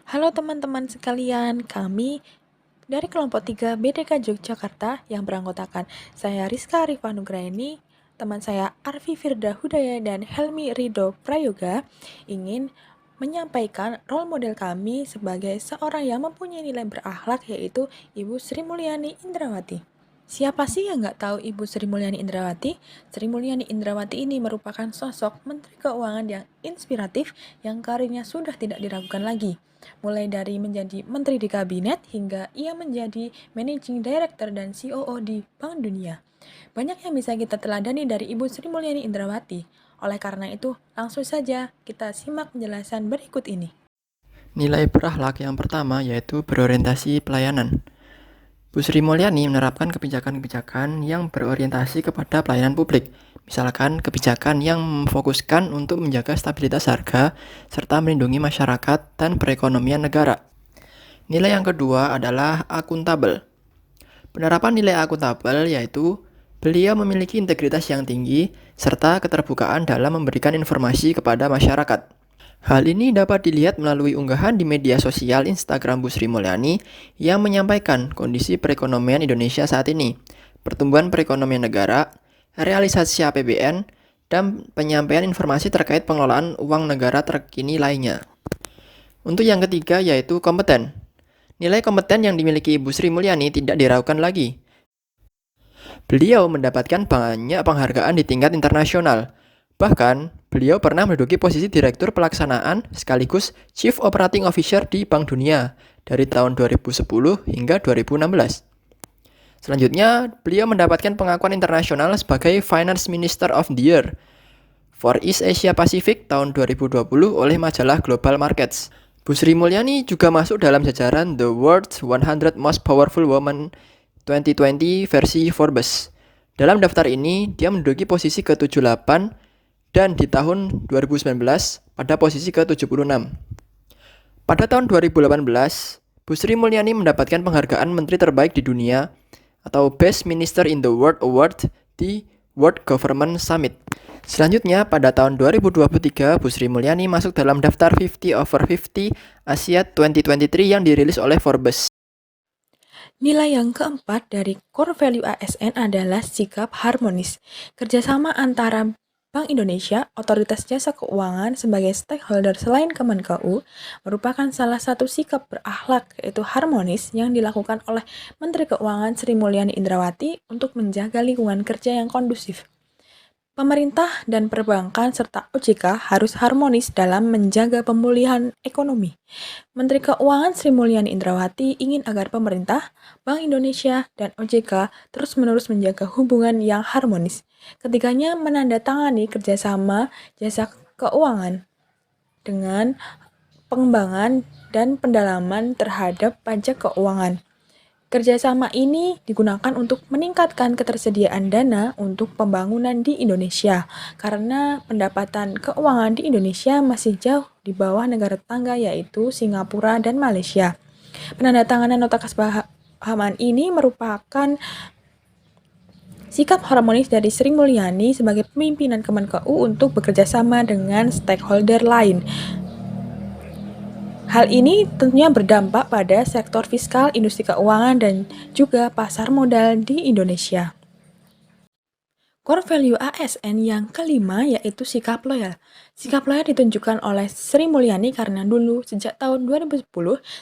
Halo teman-teman sekalian, kami dari kelompok 3 BDK Yogyakarta yang beranggotakan saya Rizka Arifanugraini, teman saya Arfi Firda Hudaya dan Helmi Ridho Prayoga ingin menyampaikan role model kami sebagai seorang yang mempunyai nilai berakhlak yaitu Ibu Sri Mulyani Indrawati. Siapa sih yang nggak tahu Ibu Sri Mulyani Indrawati? Sri Mulyani Indrawati ini merupakan sosok Menteri Keuangan yang inspiratif yang karirnya sudah tidak diragukan lagi. Mulai dari menjadi menteri di kabinet hingga ia menjadi managing director dan COO di Bank Dunia. Banyak yang bisa kita teladani dari Ibu Sri Mulyani Indrawati. Oleh karena itu, langsung saja kita simak penjelasan berikut ini. Nilai berakhlak yang pertama yaitu berorientasi pelayanan. Bu Sri Mulyani menerapkan kebijakan-kebijakan yang berorientasi kepada pelayanan publik, misalkan kebijakan yang memfokuskan untuk menjaga stabilitas harga serta melindungi masyarakat dan perekonomian negara. Nilai yang kedua adalah akuntabel. Penerapan nilai akuntabel yaitu beliau memiliki integritas yang tinggi serta keterbukaan dalam memberikan informasi kepada masyarakat. Hal ini dapat dilihat melalui unggahan di media sosial Instagram Bu Sri Mulyani yang menyampaikan kondisi perekonomian Indonesia saat ini, pertumbuhan perekonomian negara, realisasi APBN, dan penyampaian informasi terkait pengelolaan uang negara terkini lainnya. Untuk yang ketiga yaitu kompeten. Nilai kompeten yang dimiliki Ibu Sri Mulyani tidak diragukan lagi. Beliau mendapatkan banyak penghargaan di tingkat internasional. Bahkan, beliau pernah menduduki posisi Direktur Pelaksanaan sekaligus Chief Operating Officer di Bank Dunia dari tahun 2010 hingga 2016. Selanjutnya, beliau mendapatkan pengakuan internasional sebagai Finance Minister of the Year for East Asia Pacific tahun 2020 oleh majalah Global Markets. Bu Sri Mulyani juga masuk dalam jajaran The World's 100 Most Powerful Women 2020 versi Forbes. Dalam daftar ini, dia menduduki posisi ke-78 dan di tahun 2019 pada posisi ke-76. Pada tahun 2018, Bu Sri Mulyani mendapatkan penghargaan Menteri Terbaik di Dunia atau Best Minister in the World Award di World Government Summit. Selanjutnya, pada tahun 2023, Bu Sri Mulyani masuk dalam daftar 50 over 50 Asia 2023 yang dirilis oleh Forbes. Nilai yang keempat dari core value ASN adalah sikap harmonis. Kerjasama antara Bank Indonesia, Otoritas Jasa Keuangan sebagai stakeholder selain Kemenkeu merupakan salah satu sikap berakhlak yaitu harmonis yang dilakukan oleh Menteri Keuangan Sri Mulyani Indrawati untuk menjaga lingkungan kerja yang kondusif. Pemerintah dan perbankan serta OJK harus harmonis dalam menjaga pemulihan ekonomi. Menteri Keuangan Sri Mulyani Indrawati ingin agar pemerintah, Bank Indonesia, dan OJK terus-menerus menjaga hubungan yang harmonis. Ketiganya menandatangani kerjasama jasa keuangan dengan pengembangan dan pendalaman terhadap pajak keuangan. Kerjasama ini digunakan untuk meningkatkan ketersediaan dana untuk pembangunan di Indonesia, karena pendapatan keuangan di Indonesia masih jauh di bawah negara tetangga yaitu Singapura dan Malaysia. Penandatanganan nota kesepahaman ini merupakan sikap harmonis dari Sri Mulyani sebagai pimpinan Kemenkeu untuk bekerja sama dengan stakeholder lain. Hal ini tentunya berdampak pada sektor fiskal, industri keuangan, dan juga pasar modal di Indonesia. Core value ASN yang kelima yaitu sikap loyal. Sikap loyal ditunjukkan oleh Sri Mulyani karena dulu sejak tahun 2010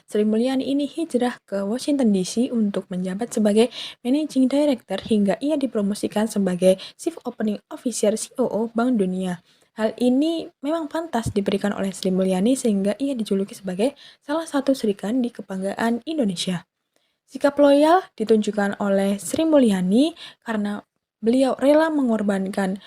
Sri Mulyani ini hijrah ke Washington DC untuk menjabat sebagai Managing Director hingga ia dipromosikan sebagai Chief Operating Officer COO Bank Dunia. Hal ini memang pantas diberikan oleh Sri Mulyani sehingga ia dijuluki sebagai salah satu serikandi kebanggaan Indonesia. Sikap loyal ditunjukkan oleh Sri Mulyani karena beliau rela mengorbankan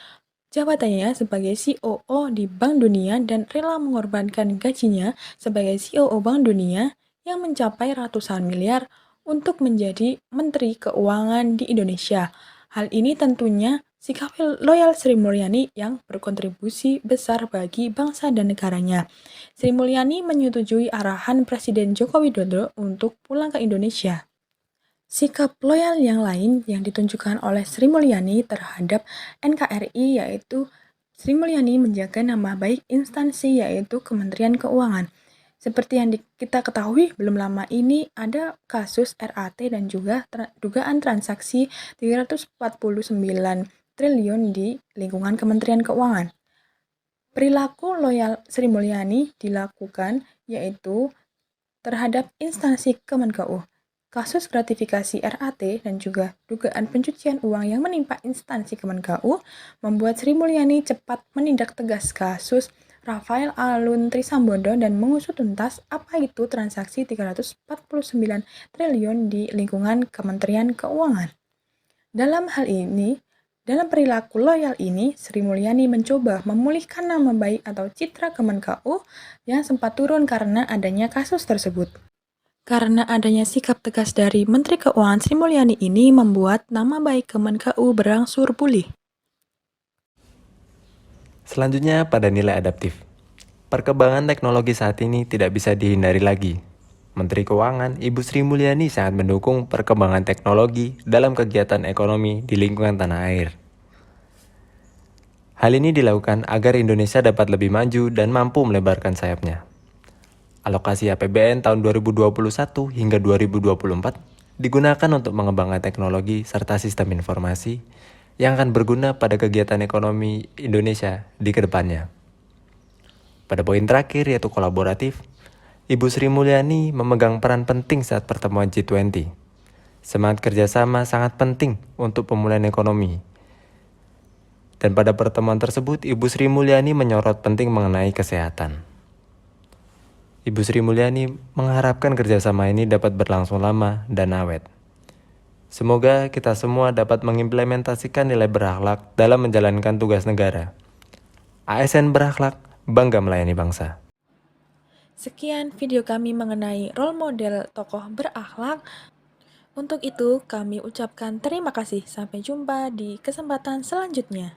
jabatannya sebagai COO di Bank Dunia dan rela mengorbankan gajinya sebagai COO Bank Dunia yang mencapai ratusan miliar untuk menjadi Menteri Keuangan di Indonesia. Hal ini tentunya sikap loyal Sri Mulyani yang berkontribusi besar bagi bangsa dan negaranya. Sri Mulyani menyetujui arahan Presiden Joko Widodo untuk pulang ke Indonesia. Sikap loyal yang lain yang ditunjukkan oleh Sri Mulyani terhadap NKRI yaitu Sri Mulyani menjaga nama baik instansi yaitu Kementerian Keuangan. Seperti yang kita ketahui, belum lama ini ada kasus RAT dan juga dugaan transaksi 349 triliun di lingkungan Kementerian Keuangan. Perilaku loyal Sri Mulyani dilakukan yaitu terhadap instansi Kemenkeu. Kasus gratifikasi RAT dan juga dugaan pencucian uang yang menimpa instansi Kemenkeu membuat Sri Mulyani cepat menindak tegas kasus Rafael Alun Trisambodo dan mengusut tuntas apa itu transaksi 349 triliun di lingkungan Kementerian Keuangan. Dalam perilaku loyal ini, Sri Mulyani mencoba memulihkan nama baik atau citra Kemenkeu yang sempat turun karena adanya kasus tersebut. Karena adanya sikap tegas dari Menteri Keuangan Sri Mulyani ini membuat nama baik Kemenkeu berangsur pulih. Selanjutnya pada nilai adaptif. Perkembangan teknologi saat ini tidak bisa dihindari lagi. Menteri Keuangan Ibu Sri Mulyani sangat mendukung perkembangan teknologi dalam kegiatan ekonomi di lingkungan tanah air. Hal ini dilakukan agar Indonesia dapat lebih maju dan mampu melebarkan sayapnya. Alokasi APBN tahun 2021 hingga 2024 digunakan untuk mengembangkan teknologi serta sistem informasi yang akan berguna pada kegiatan ekonomi Indonesia di kedepannya. Pada poin terakhir yaitu kolaboratif, Ibu Sri Mulyani memegang peran penting saat pertemuan G20. Semangat kerjasama sangat penting untuk pemulihan ekonomi. Dan pada pertemuan tersebut, Ibu Sri Mulyani menyorot penting mengenai kesehatan. Ibu Sri Mulyani mengharapkan kerjasama ini dapat berlangsung lama dan awet. Semoga kita semua dapat mengimplementasikan nilai berakhlak dalam menjalankan tugas negara. ASN berakhlak, bangga melayani bangsa. Sekian video kami mengenai role model tokoh berakhlak. Untuk itu, kami ucapkan terima kasih. Sampai jumpa di kesempatan selanjutnya.